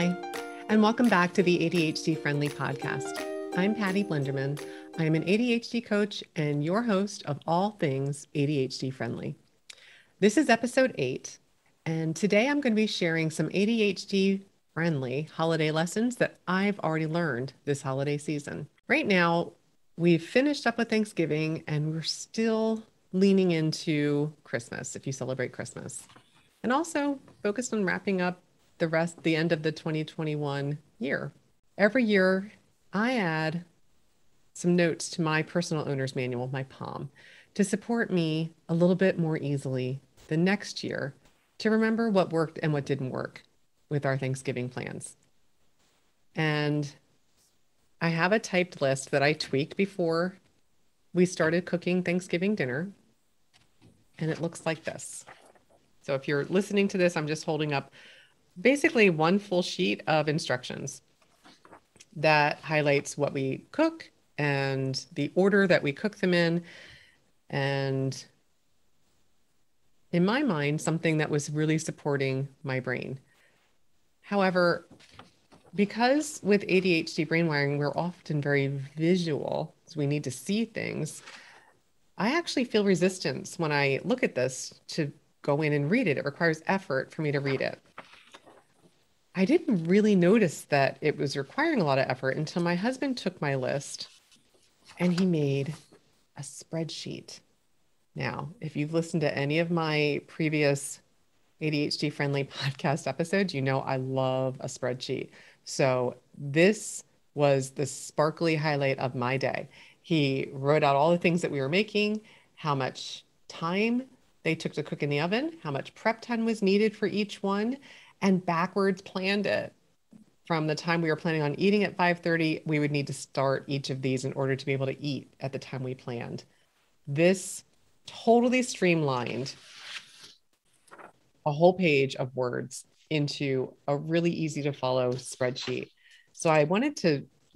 Hi, and welcome back to the ADHD Friendly podcast. I'm Patty Blenderman. I am an ADHD coach and your host of all things ADHD Friendly. This is episode 8, and today I'm going to be sharing some ADHD friendly holiday lessons that I've already learned this holiday season. Right now, we've finished up with Thanksgiving and we're still leaning into Christmas if you celebrate Christmas, and also focused on wrapping up the end of the 2021 year. Every year, I add some notes to my personal owner's manual, my POM, to support me a little bit more easily the next year to remember what worked and what didn't work with our Thanksgiving plans. And I have a typed list that I tweaked before we started cooking Thanksgiving dinner, and it looks like this. So if you're listening to this, I'm just holding up basically one full sheet of instructions that highlights what we cook and the order that we cook them in. And in my mind, something that was really supporting my brain. However, because with ADHD brain wiring, we're often very visual, so we need to see things. I actually feel resistance when I look at this to go in and read it. It requires effort for me to read it. I didn't really notice that it was requiring a lot of effort until my husband took my list and he made a spreadsheet. Now, if you've listened to any of my previous ADHD friendly podcast episodes, you know I love a spreadsheet. So this was the sparkly highlight of my day. He wrote out all the things that we were making, how much time they took to cook in the oven, how much prep time was needed for each one, and backwards planned it. From the time we were planning on eating at 5:30, we would need to start each of these in order to be able to eat at the time we planned. This totally streamlined a whole page of words into a really easy to follow spreadsheet. So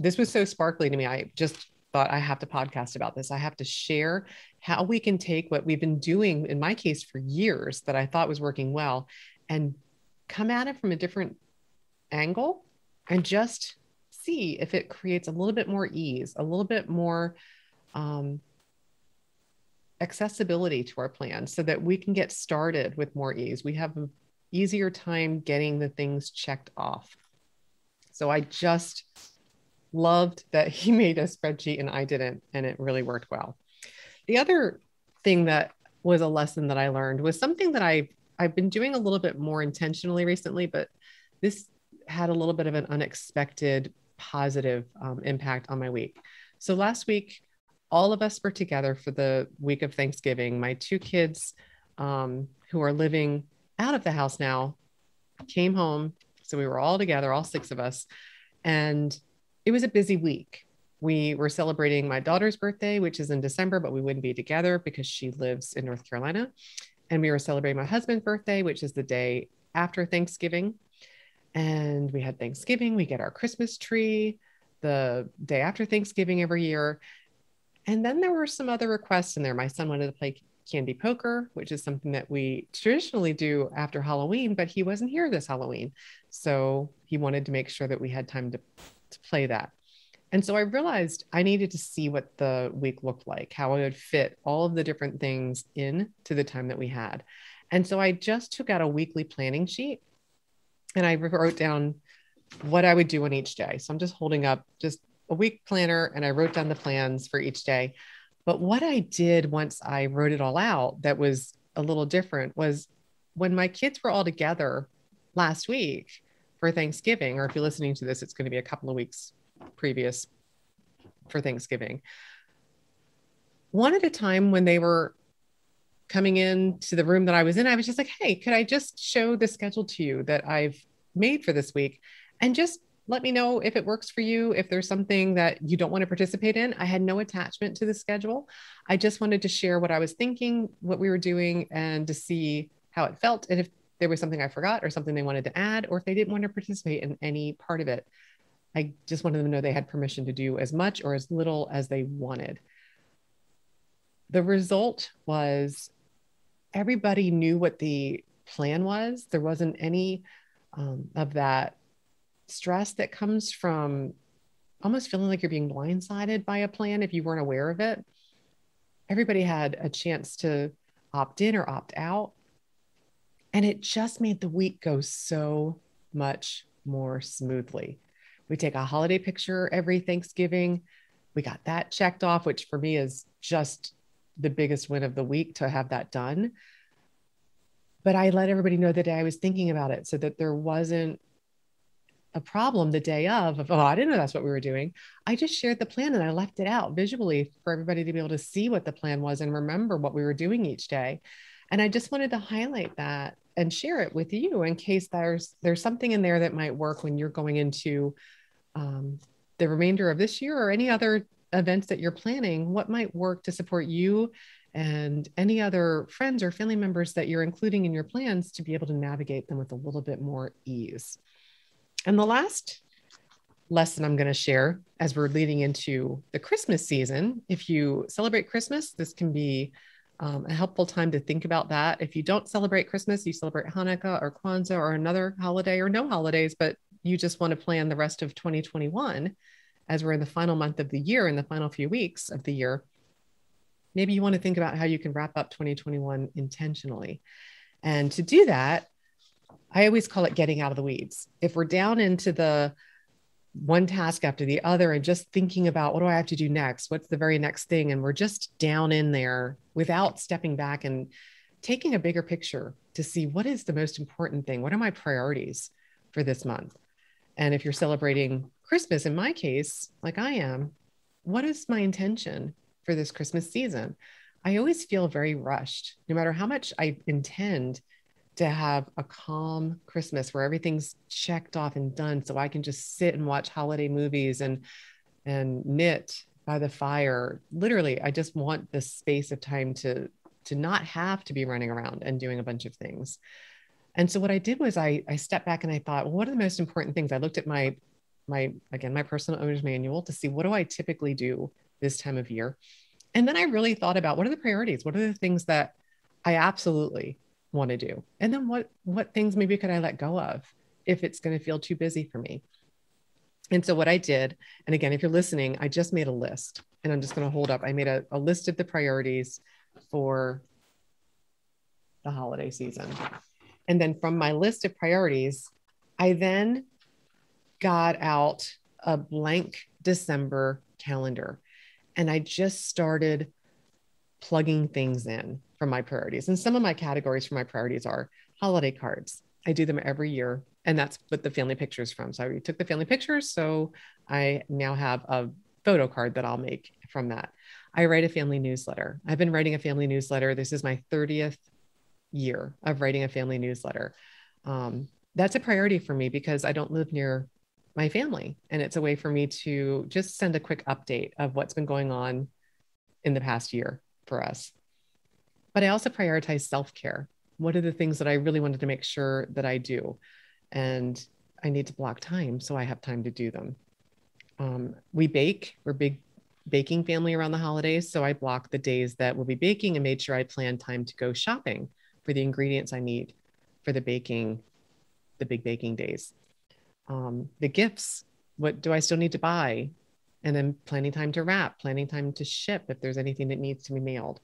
this was so sparkly to me. I just thought I have to podcast about this. I have to share how we can take what we've been doing, in my case, for years that I thought was working well, and come at it from a different angle and just see if it creates a little bit more ease, a little bit more accessibility to our plan so that we can get started with more ease. We have an easier time getting the things checked off. So I just loved that he made a spreadsheet and I didn't, and it really worked well. The other thing that was a lesson that I learned was something that I've been doing a little bit more intentionally recently, but this had a little bit of an unexpected positive impact on my week. So last week, all of us were together for the week of Thanksgiving. My 2 kids, who are living out of the house now, came home. So we were all together, all 6 of us. And it was a busy week. We were celebrating my daughter's birthday, which is in December, but we wouldn't be together because she lives in North Carolina. And we were celebrating my husband's birthday, which is the day after Thanksgiving. And we had Thanksgiving. We get our Christmas tree the day after Thanksgiving every year. And then there were some other requests in there. My son wanted to play candy poker, which is something that we traditionally do after Halloween, but he wasn't here this Halloween. So he wanted to make sure that we had time to play that. And so I realized I needed to see what the week looked like, how I would fit all of the different things in to the time that we had. And so I just took out a weekly planning sheet and I wrote down what I would do on each day. So I'm just holding up just a week planner and I wrote down the plans for each day. But what I did once I wrote it all out that was a little different was when my kids were all together last week for Thanksgiving, or if you're listening to this, it's going to be a couple of weeks previous for Thanksgiving. One at a time when they were coming into the room that I was in, I was just like, hey, could I just show the schedule to you that I've made for this week? And just let me know if it works for you, if there's something that you don't want to participate in. I had no attachment to the schedule. I just wanted to share what I was thinking, what we were doing, and to see how it felt. And if there was something I forgot or something they wanted to add, or if they didn't want to participate in any part of it, I just wanted them to know they had permission to do as much or as little as they wanted. The result was everybody knew what the plan was. There wasn't any of that stress that comes from almost feeling like you're being blindsided by a plan if you weren't aware of it. Everybody had a chance to opt in or opt out. And it just made the week go so much more smoothly. We take a holiday picture every Thanksgiving. We got that checked off, which for me is just the biggest win of the week to have that done. But I let everybody know the day I was thinking about it so that there wasn't a problem the day of, oh, I didn't know that's what we were doing. I just shared the plan and I left it out visually for everybody to be able to see what the plan was and remember what we were doing each day. And I just wanted to highlight that and share it with you in case there's something in there that might work when you're going into the remainder of this year or any other events that you're planning. What might work to support you and any other friends or family members that you're including in your plans to be able to navigate them with a little bit more ease. And the last lesson I'm going to share as we're leading into the Christmas season, if you celebrate Christmas, this can be a helpful time to think about that. If you don't celebrate Christmas, you celebrate Hanukkah or Kwanzaa or another holiday or no holidays, but you just want to plan the rest of 2021 as we're in the final month of the year, in the final few weeks of the year. Maybe you want to think about how you can wrap up 2021 intentionally. And to do that, I always call it getting out of the weeds. If we're down into the one task after the other and just thinking about what do I have to do next? What's the very next thing? And we're just down in there without stepping back and taking a bigger picture to see what is the most important thing? What are my priorities for this month? And if you're celebrating Christmas, in my case, like I am, what is my intention for this Christmas season? I always feel very rushed, no matter how much I intend to have a calm Christmas where everything's checked off and done. So I can just sit and watch holiday movies and knit by the fire. Literally, I just want this space of time to not have to be running around and doing a bunch of things. And so what I did was I stepped back and I thought, well, what are the most important things? I looked at my personal owner's manual to see what do I typically do this time of year. And then I really thought about what are the priorities? What are the things that I absolutely want to do? And then what things maybe could I let go of if it's going to feel too busy for me? And so what I did, and again, if you're listening, I just made a list and I'm just going to hold up. I made a list of the priorities for the holiday season. And then from my list of priorities, I then got out a blank December calendar and I just started plugging things in from my priorities. And some of my categories for my priorities are holiday cards. I do them every year. And that's what the family pictures from. So I took the family pictures. So I now have a photo card that I'll make from that. I write a family newsletter. I've been writing a family newsletter. This is my 30th year of writing a family newsletter. That's a priority for me because I don't live near my family. And it's a way for me to just send a quick update of what's been going on in the past year for us. But I also prioritize self-care. What are the things that I really wanted to make sure that I do? And I need to block time so I have time to do them. We bake. We're a big baking family around the holidays. So I block the days that we'll be baking and made sure I plan time to go shopping for the ingredients I need for the big baking days. The gifts, what do I still need to buy? And then planning time to wrap, planning time to ship if there's anything that needs to be mailed.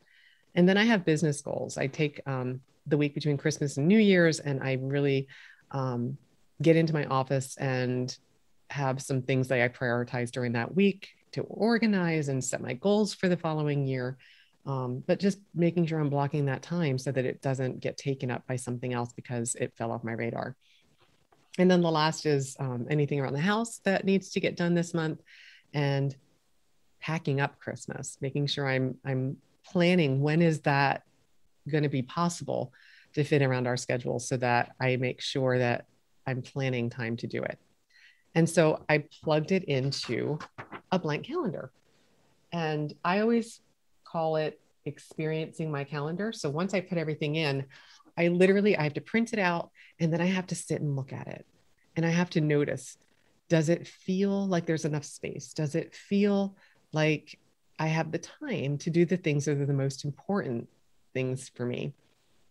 And then I have business goals. I take the week between Christmas and New Year's, and I really get into my office and have some things that I prioritize during that week to organize and set my goals for the following year. But just making sure I'm blocking that time so that it doesn't get taken up by something else because it fell off my radar. And then the last is anything around the house that needs to get done this month and packing up Christmas, making sure I'm planning when is that going to be possible to fit around our schedule so that I make sure that I'm planning time to do it. And so I plugged it into a blank calendar. And I always call it experiencing my calendar. So once I put everything in, I have to print it out and then I have to sit and look at it. And I have to notice, does it feel like there's enough space? Does it feel like I have the time to do the things that are the most important things for me?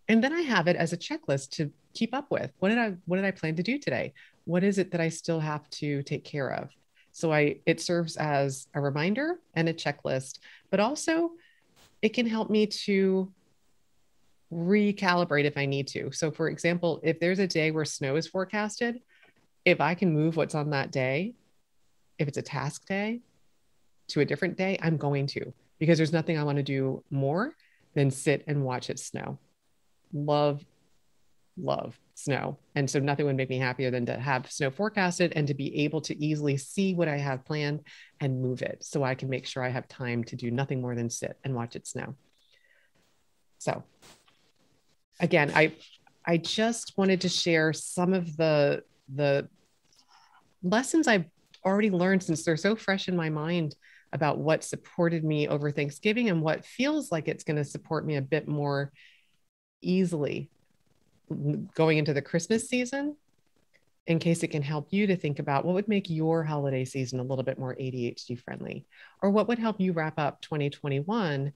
And then I have it as a checklist to keep up with. What did I plan to do today? what is it that I still have to take care of? So it serves as a reminder and a checklist, but also it can help me to recalibrate if I need to. So for example, if there's a day where snow is forecasted, if I can move what's on that day, if it's a task day to a different day, I'm going to, because there's nothing I want to do more than sit and watch it snow. Love, love snow. And so nothing would make me happier than to have snow forecasted and to be able to easily see what I have planned and move it so I can make sure I have time to do nothing more than sit and watch it snow. So again, I just wanted to share some of the lessons I've already learned, since they're so fresh in my mind, about what supported me over Thanksgiving and what feels like it's going to support me a bit more easily going into the Christmas season, in case it can help you to think about what would make your holiday season a little bit more ADHD friendly, or what would help you wrap up 2021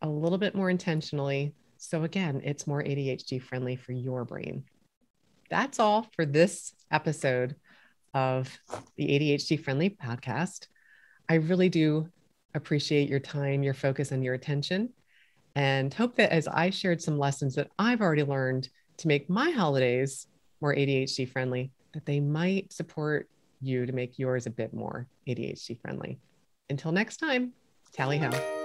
a little bit more intentionally. So again, it's more ADHD friendly for your brain. That's all for this episode of the ADHD Friendly podcast. I really do appreciate your time, your focus, and your attention, and hope that as I shared some lessons that I've already learned to make my holidays more ADHD friendly, that they might support you to make yours a bit more ADHD friendly. Until next time, tally ho.